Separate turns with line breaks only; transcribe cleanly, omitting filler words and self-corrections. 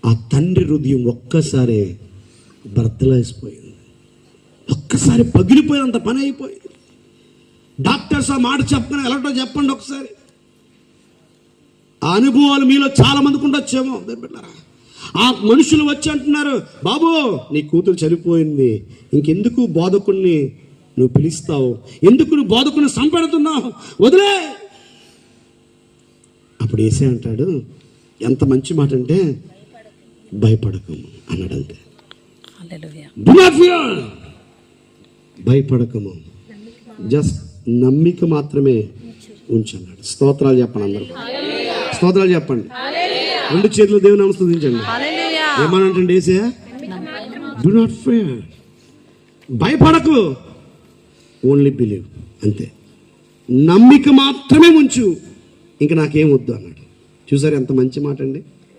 ఆ తండ్రి హృదయం ఒక్కసారి బర్తలేసిపోయింది, ఒక్కసారి పగిలిపోయినంత పని అయిపోయింది. డాక్టర్స్ ఆ మాట చెప్పని ఎలాంటో చెప్పండి ఒకసారి. ఆ అనుభవాలు మీలో చాలా మందికి ఉండొచ్చేమో. ఆ మనుషులు వచ్చి అంటున్నారు, బాబు నీ కూతురు చనిపోయింది, ఇంకెందుకు బోధకుణ్ణి నువ్వు పిలుస్తావు, ఎందుకు నువ్వు బోధకుని సంపెడుతున్నావు, వదిలే. అప్పుడు యేసే అంటాడు, ఎంత మంచి మాట అంటే, భయపడకము అన్నాడంతే. డు నాట్ ఫియర్, భయపడకము, జస్ట్ నమ్మిక మాత్రమే ఉంచన్నాడు. స్తోత్రాలు చెప్పండి అందరూ, స్తోత్రాలు చెప్పండి. రెండు చేతులు దేవుని నామమున స్తుతించండి. ఏమనంటే యేసే, డు నాట్ ఫియర్, భయపడకు, ఓన్లీ బిలీవ్, అంతే. నమ్మిక మాత్రమే ఉంచు, ఇంకా నాకేం వద్దు అన్నాడు. చూసారు ఎంత మంచి మాట అండి.